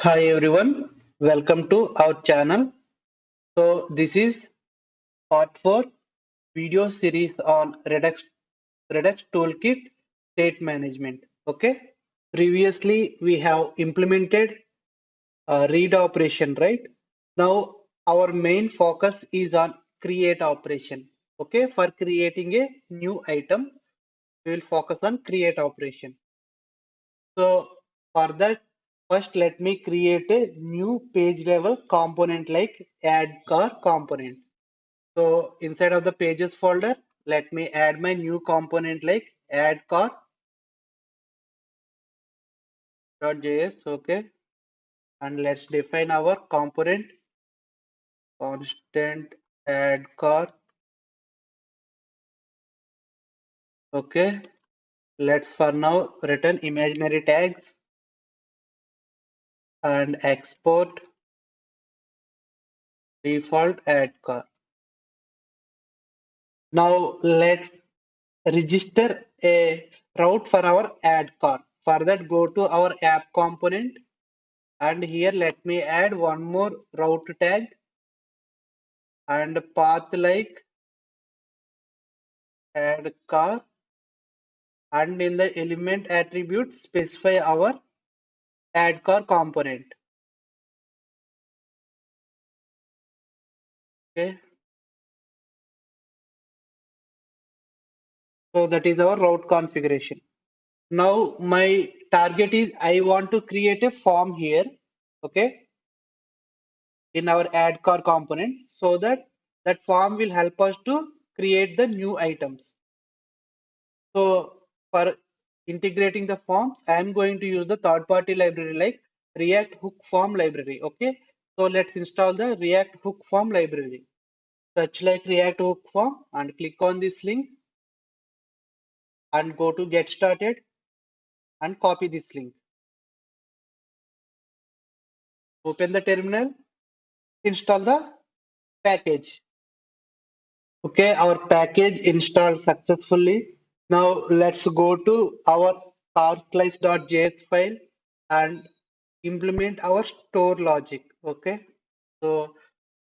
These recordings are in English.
Hi everyone, welcome to our channel. So this is part 4 video series on Redux Toolkit state management. Okay. Previously we have implemented a read operation, right? Now our main focus is on create operation. Okay. For creating a new item, we will focus on create operation. So for that, first let me create a new page level component like add car component. So inside of the pages folder, let me add my new component like add car.js. Okay. And let's define our component constant add car. Okay. Let's for now return imaginary tags and export default add car. Now let's register a route for our add car. For that, go to our app component and here let me add one more route tag and path like add car, and in the element attribute specify our add car component. Okay, so that is our route configuration. Now my target is I want to create a form here. Okay, in our add car component so that that form will help us to create the new items. So for integrating the forms, I am going to use the third-party library like React Hook Form library. Okay. So let's install the React Hook Form library. Search like React Hook Form and click on this link and go to Get Started and copy this link. Open the terminal, install the package. Okay, our package installed successfully. Now let's go to our parslice.js file and implement our store logic. Okay, so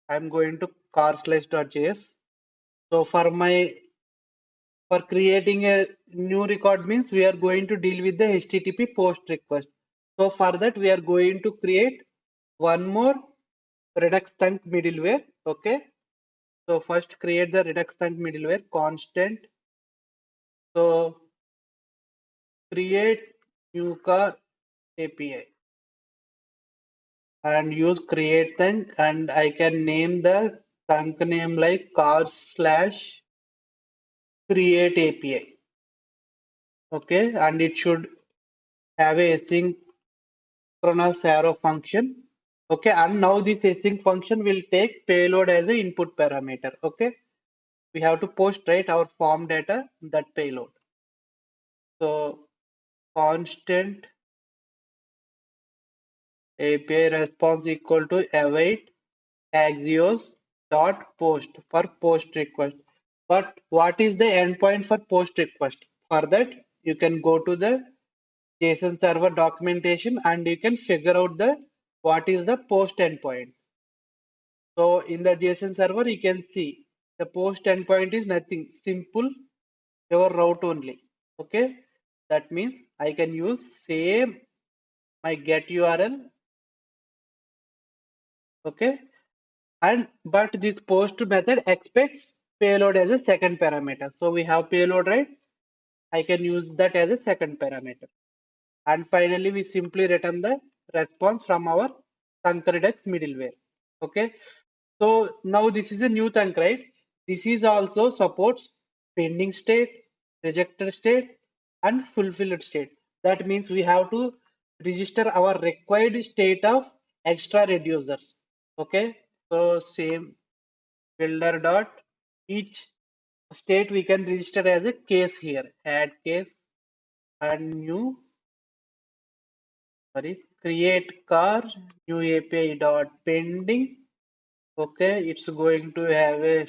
I'm going to carslice.js. So for creating a new record means we are going to deal with the HTTP post request. So for that we are going to create one more Redux Thunk middleware. Okay, so first create the Redux Thunk middleware constant. So create new car API and use create thunk, and I can name the thunk name like car slash create API. Okay, and it should have a asynchronous arrow function. Okay, and now this async function will take payload as a input parameter. Okay, we have to post right our form data that payload. So constant API response equal to await Axios dot post for post request. But what is the endpoint for post request? For that, you can go to the JSON server documentation and you can figure out the what is the post endpoint. So in the JSON server, you can see the post endpoint is nothing simple your route only. Okay, that means I can use same my get URL. Okay, and but this post method expects payload as a second parameter. So we have payload, right? I can use that as a second parameter. And finally, we simply return the response from our Redux middleware. Okay. So now this is a new thunk, right? This is also supports pending state, rejected state, and fulfilled state. That means we have to register our required state of extra reducers. Okay. So same builder dot each state we can register as a case here. Add case and new sorry create car new API dot pending. Okay, it's going to have a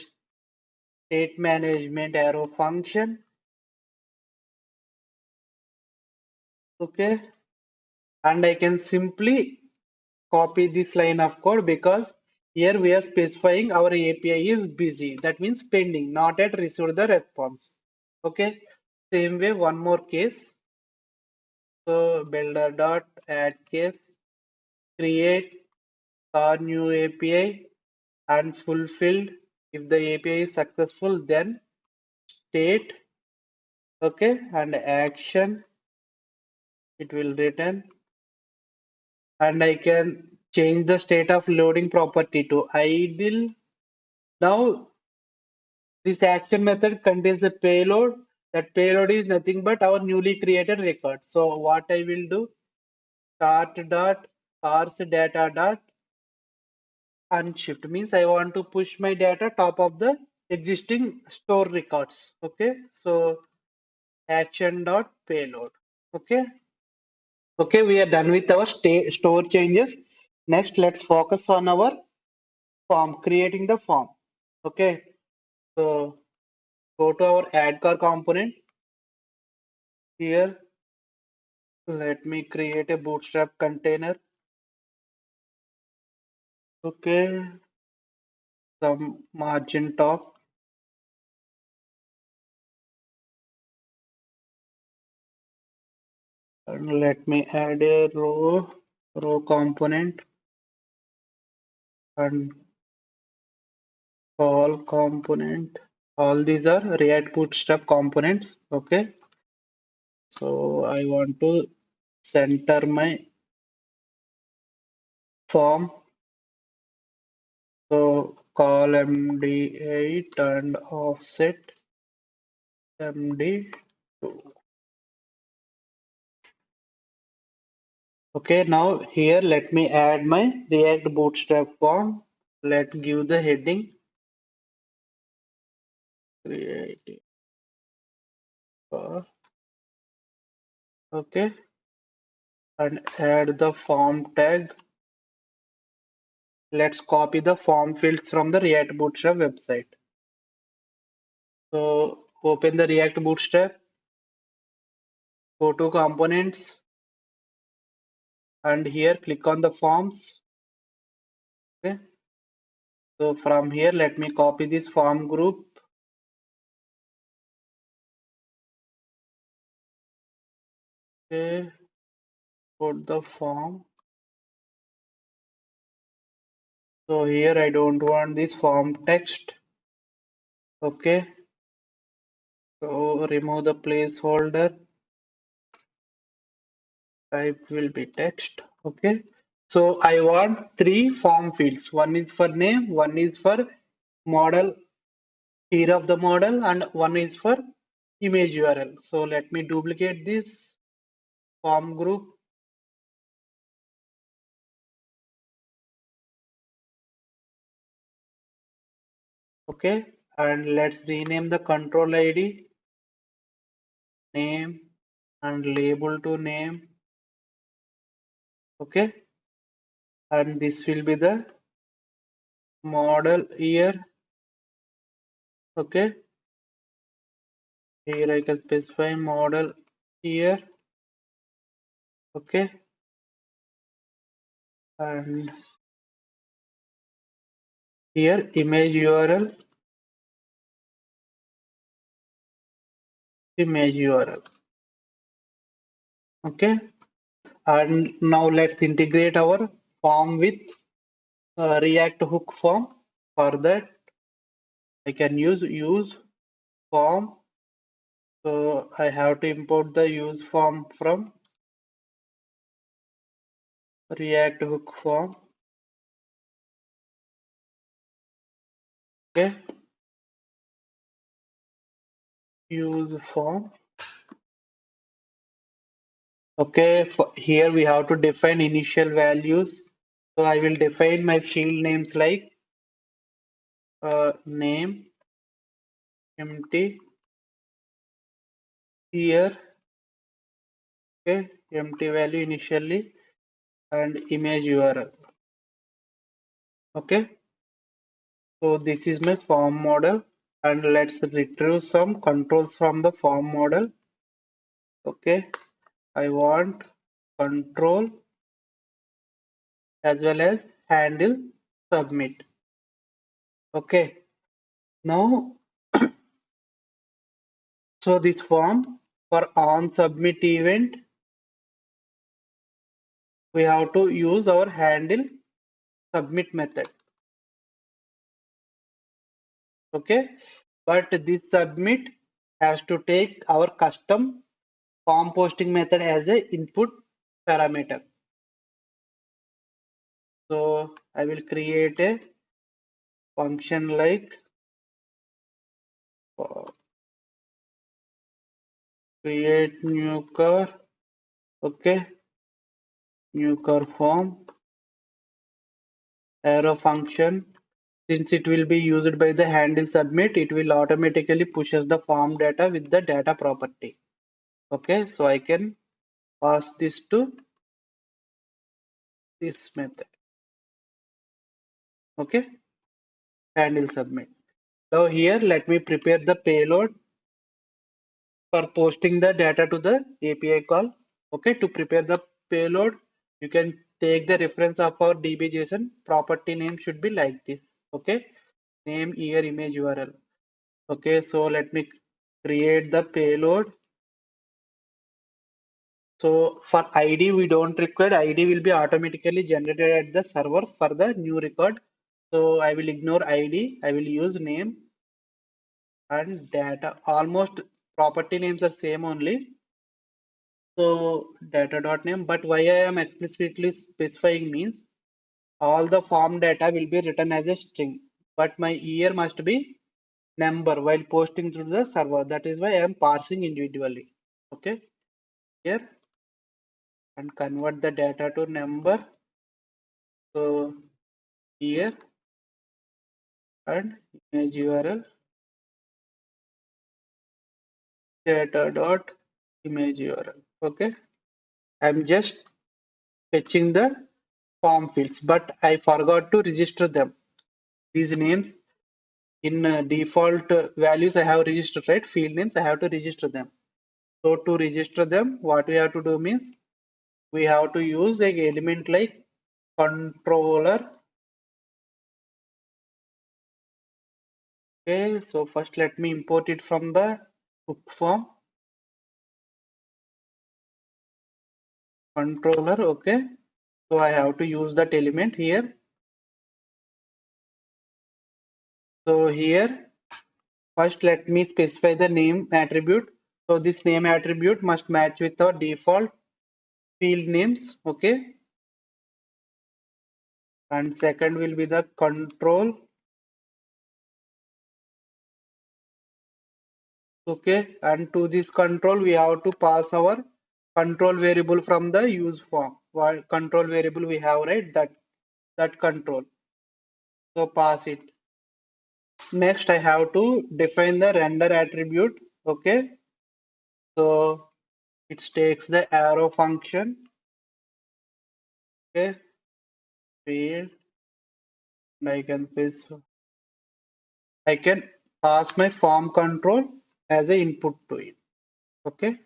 state management arrow function. Okay, and I can simply copy this line of code because here we are specifying our API is busy. That means pending, not yet received the response. Okay. Same way, one more case. So builder dot add case, create new API and fulfilled. If the API is successful, then state, okay, and action it will return, and I can change the state of loading property to idle. Now this action method contains a payload. That payload is nothing but our newly created record. So what I will do, start dot parse data dot unshift means I want to push my data top of the existing store records. Okay, so action dot payload. Okay, okay, we are done with our store changes. Next, let's focus on our form, creating the form. Okay, so go to our add car component. Here, let me create a bootstrap container. Okay, some margin top. And let me add a row component and call component. All these are React Bootstrap components. Okay, so I want to center my form. So call MD8 and offset MD2. Okay, now here let me add my React Bootstrap form. Let's give the heading creative. Okay, and add the form tag. Let's copy the form fields from the React Bootstrap website. So open the React Bootstrap, go to components, and here click on the forms. Okay, so from here let me copy this form group. Okay, put the form. So here I don't want this form text. Okay, so remove the placeholder. Type will be text. Okay, so I want three form fields. One is for name, one is for model, year of the model, and one is for image URL. So let me duplicate this form group. Okay, and let's rename the control ID, name, and label to name. Okay, and this will be the model year. Okay, here I can specify model year. Okay, and here image URL, image URL. Okay, and now let's integrate our form with React hook form. For that, I can use form. So I have to import the use form from React hook form. Okay, use form. Okay, here we have to define initial values. So I will define my field names like name, empty, year, okay, empty value initially, and image URL. Okay, so this is my form model, and let's retrieve some controls from the form model. Okay, I want control as well as handle submit. Okay. Now, so this form for on submit event, we have to use our handle submit method. Okay. But this submit has to take our custom form posting method as a input parameter. So I will create a function like create new car. Okay. New car form arrow function. Since it will be used by the handle submit, it will automatically pushes the form data with the data property. Okay, so I can pass this to this method. Okay, handle submit. Now here, let me prepare the payload for posting the data to the API call. Okay, to prepare the payload, you can take the reference of our DB.json. Property name should be like this. Okay, name, year, image, URL. Okay, so let me create the payload. So for ID, we don't require ID will be automatically generated at the server for the new record. So I will ignore ID. I will use name and data. Almost property names are same only. So data.name. But why I am explicitly specifying means all the form data will be written as a string. But my year must be number while posting through the server. That is why I am parsing individually. Okay. Here and convert the data to number. So here and image URL data dot image URL. Okay, I'm just fetching the form fields, but I forgot to register them. These names in default values I have registered, right? Field names I have to register them. So to register them, what we have to do means we have to use an element like controller. Okay, so first let me import it from the hook form controller. Okay, so I have to use that element here. So here, first let me specify the name attribute. So this name attribute must match with our default field names. Okay. And second will be the control. Okay. And to this control, we have to pass our control variable from the use form. What control variable we have, right? That control. So pass it. Next, I have to define the render attribute. Okay. So it takes the arrow function. Okay. Field. And I can pass my form control as a input to it. Okay.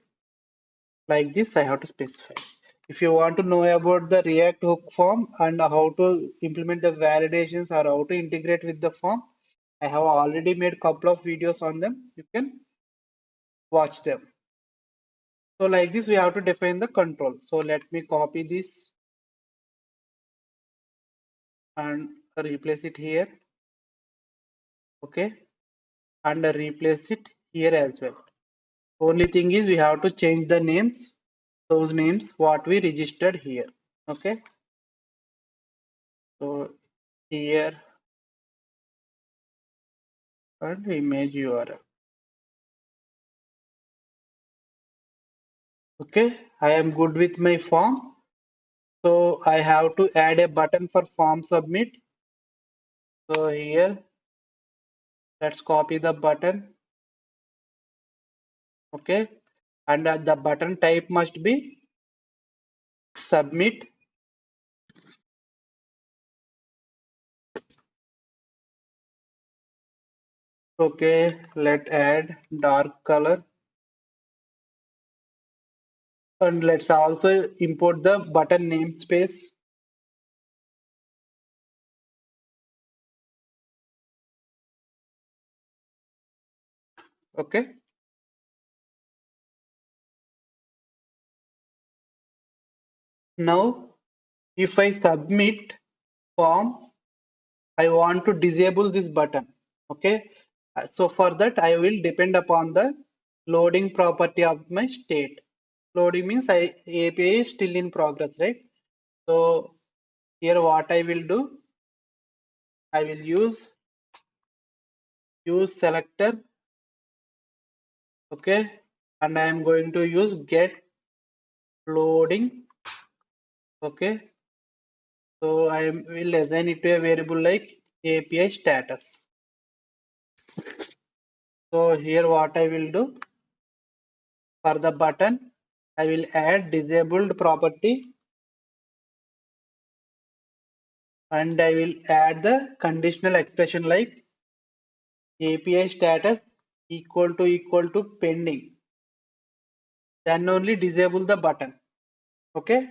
Like this, I have to specify. If you want to know about the React hook form and how to implement the validations or how to integrate with the form, I have already made a couple of videos on them. You can watch them. So like this, we have to define the control. So let me copy this and replace it here. Okay. And replace it here as well. Only thing is we have to change the names, those names what we registered here. Okay. So here and image URL. Okay, I am good with my form. So I have to add a button for form submit. So here, let's copy the button. Okay, and the button type must be submit. Okay, let's add dark color. And let's also import the button namespace. Okay. Now, if I submit form, I want to disable this button. Okay. So for that, I will depend upon the loading property of my state. Loading means API is still in progress, right? So here what I will do, I will use selector, okay, and I am going to use get loading, okay. So will assign it to a variable like API status. So here what I will do for the button, I will add disabled property and I will add the conditional expression like API status equal to pending. Then only disable the button. Okay.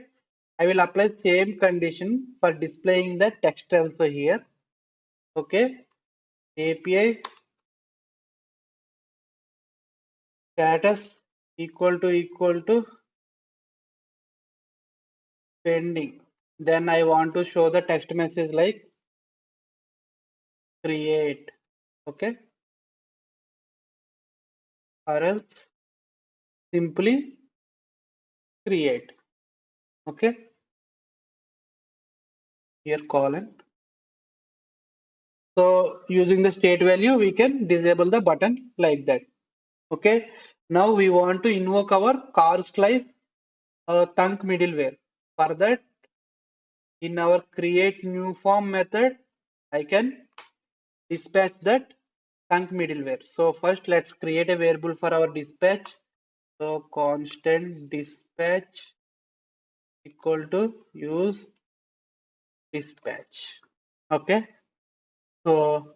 I will apply same condition for displaying the text also here. Okay. API status equal to pending. Then I want to show the text message like create. Okay. Or else simply create. Okay. Here colon. So using the state value, we can disable the button like that. Okay. Now we want to invoke our car slice thunk middleware. For that, in our create new form method, I can dispatch that thunk middleware. So first, let's create a variable for our dispatch. So constant dispatch equal to use dispatch. Okay. So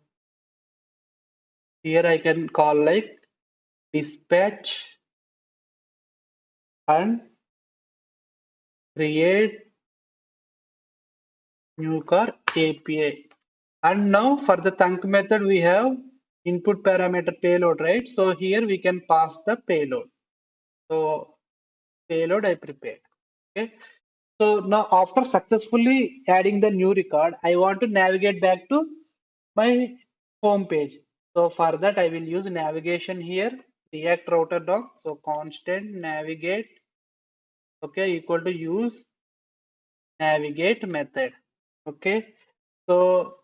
here I can call like dispatch and create new car API. And now for the thunk method, we have input parameter payload, right? So here we can pass the payload. So payload I prepared. Okay. So now after successfully adding the new record, I want to navigate back to my home page. So for that, I will use navigation here, React router doc. So constant navigate, okay, equal to use navigate method. Okay. So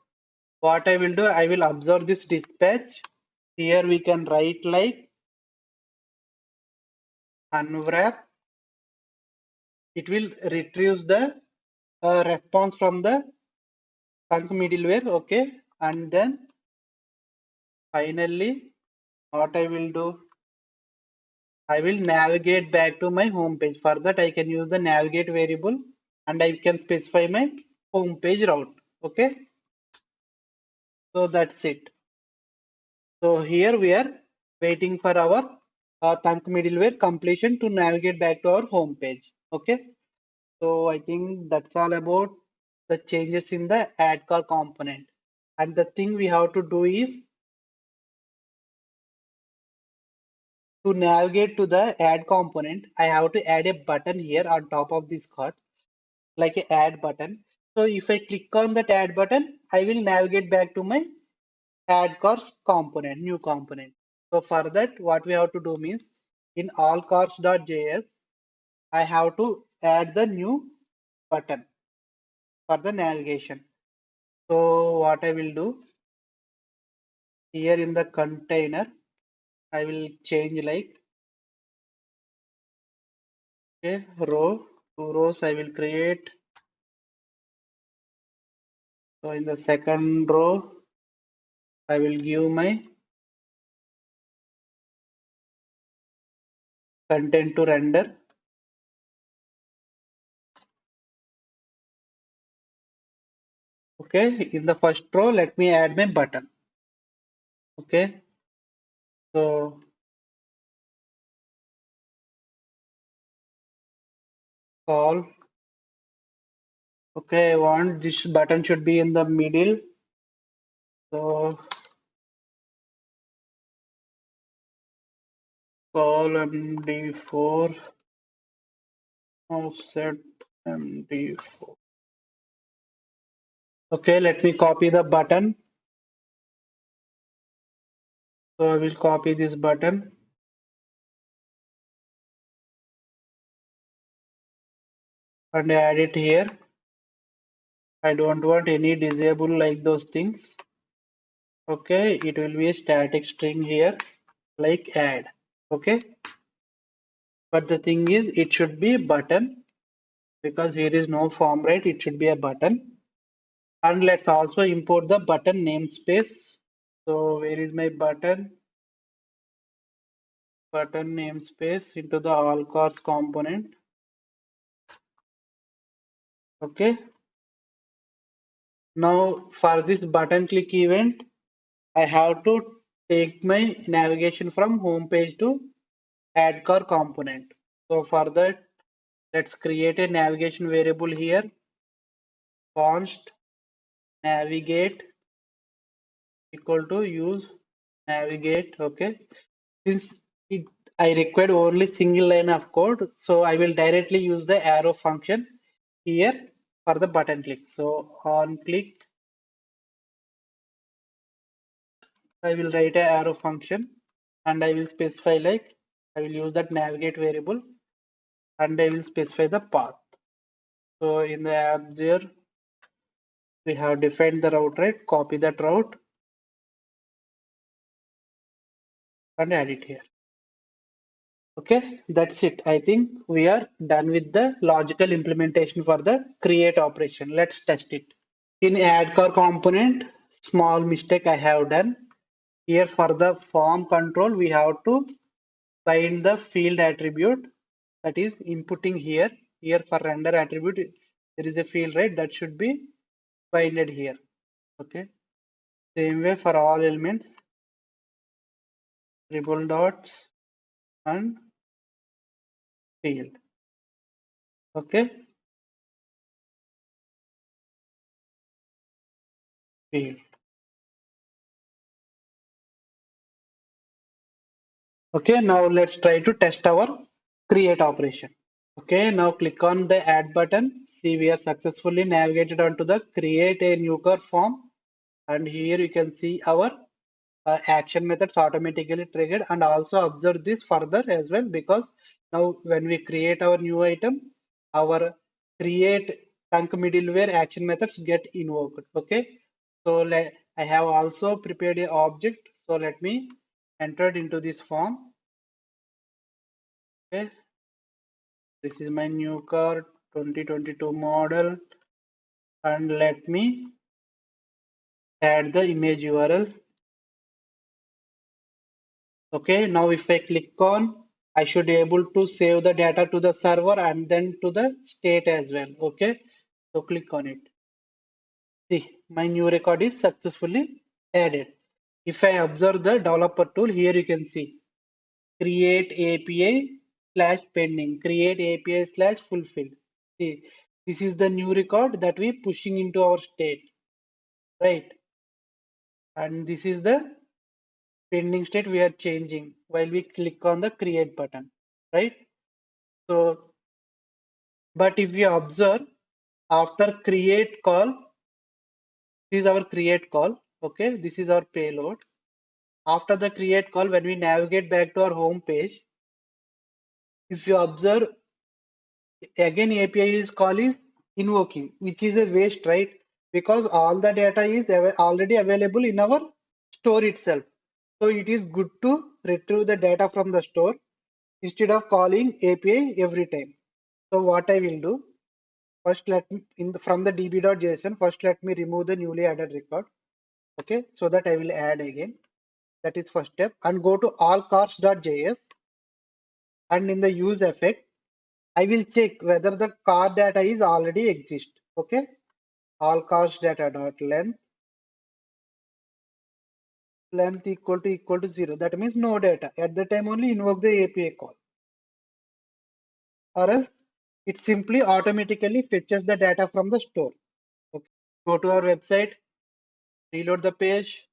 what I will do, I will observe this dispatch. Here we can write like unwrap. It will retrieve the response from the thunk middleware. Okay. And then finally, what I will do, I will navigate back to my home page. For that, I can use the navigate variable and I can specify my home page route. Okay. So that's it. So here we are waiting for our thunk middleware completion to navigate back to our home page. Okay. So I think that's all about the changes in the add car component. And the thing we have to do is to navigate to the add component, I have to add a button here on top of this card, like a add button. So if I click on that add button, I will navigate back to my add cars component, new component. So for that, what we have to do means in all cars.js, I have to add the new button for the navigation. So what I will do here in the container, I will change like a row, two rows I will create. So in the second row, I will give my content to render. Okay, in the first row, let me add my button. Okay, so call. Okay, I want this button should be in the middle. So call md4 offset md4. Okay, let me copy the button. So I will copy this button and add it here. I don't want any disable like those things. Okay, it will be a static string here like add. Okay, but the thing is it should be button because here is no form, right? It should be a button. And let's also import the button namespace. So where is my button? Button namespace into the all cars component. Okay. Now for this button click event, I have to take my navigation from home page to add car component. So for that, let's create a navigation variable here. Const navigate equal to use navigate. Okay. Since it, I required only single line of code, so I will directly use the arrow function here for the button click. So on click, I will write a arrow function and I will specify like I will use that navigate variable and I will specify the path. So in the app there, we have defined the route, right? Copy that route and add it here. Okay, that's it. I think we are done with the logical implementation for the create operation. Let's test it. In add car component, small mistake I have done. Here for the form control, we have to find the field attribute that is inputting here. Here for render attribute, there is a field, right? That should be binded here. Okay. Same way for all elements, triple dots and field. Okay. Field. Okay. Now let's try to test our create operation. Okay, now click on the add button. See, we are successfully navigated onto the create a new car form. And here you can see our action methods automatically triggered, and also observe this further as well, because now when we create our new item, our create chunk middleware action methods get invoked. Okay, so I have also prepared a object. So let me enter it into this form. Okay, this is my new car 2022 model, and let me add the image URL. Okay, now if I click on, I should be able to save the data to the server and then to the state as well. Okay, so click on it. See, my new record is successfully added. If I observe the developer tool, here you can see create API slash pending, create API slash fulfilled. See, this is the new record that we pushing into our state, right? And this is the pending state we are changing while we click on the create button, right? So, but if you observe after create call, this is our create call. Okay, this is our payload. After the create call, when we navigate back to our home page, if you observe again API is call is invoking, which is a waste, right? Because all the data is already available in our store itself. So it is good to retrieve the data from the store instead of calling API every time. So what I will do, first let me from the db.json, first let me remove the newly added record. Okay, so that I will add again. That is first step, and go to all cars.js, and in the use effect, I will check whether the car data is already exist. Okay, all cars data dot length equal to 0. That means no data. At the time only invoke the API call, or else it simply automatically fetches the data from the store. Okay. Go to our website, reload the page,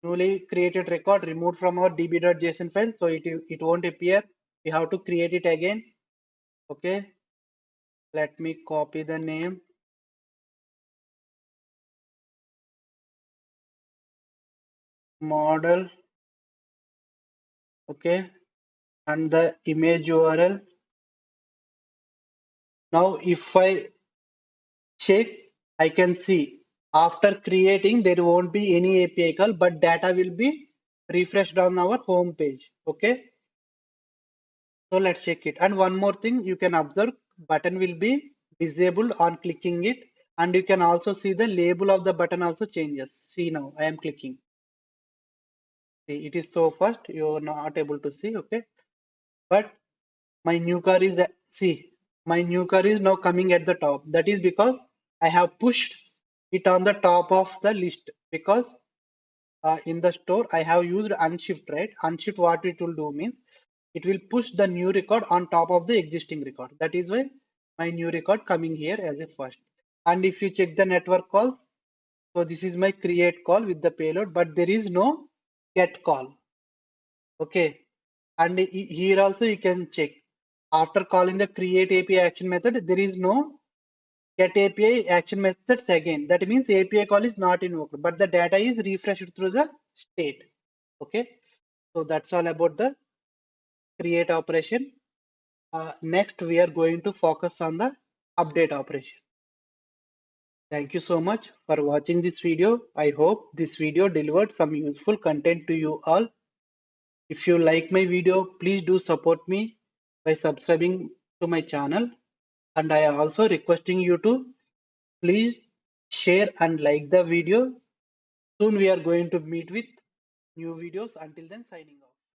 newly created record removed from our db.json file, so it won't appear. We have to create it again. Okay, let me copy the name, model, okay, and the image URL. Now if I check, I can see after creating there won't be any API call, but data will be refreshed on our home page. Okay, so let's check it. And one more thing, you can observe button will be disabled on clicking it, and you can also see the label of the button also changes. See, now I am clicking. See, it is so fast you are not able to see. Okay, but my new car is see, my new car is now coming at the top. That is because I have pushed it on the top of the list, because in the store I have used unshift, right? Unshift, what it will do means it will push the new record on top of the existing record. That is why my new record coming here as a first. And if you check the network calls, so this is my create call with the payload, but there is no get call. Okay, and here also you can check, after calling the create API action method, there is no get API action methods again. That means API call is not invoked, but the data is refreshed through the state. Okay, so that's all about the create operation. Next, we are going to focus on the update operation. Thank you so much for watching this video. I hope this video delivered some useful content to you all. If you like my video, please do support me by subscribing to my channel. And I am also requesting you to please share and like the video. Soon we are going to meet with new videos. Until then, signing off.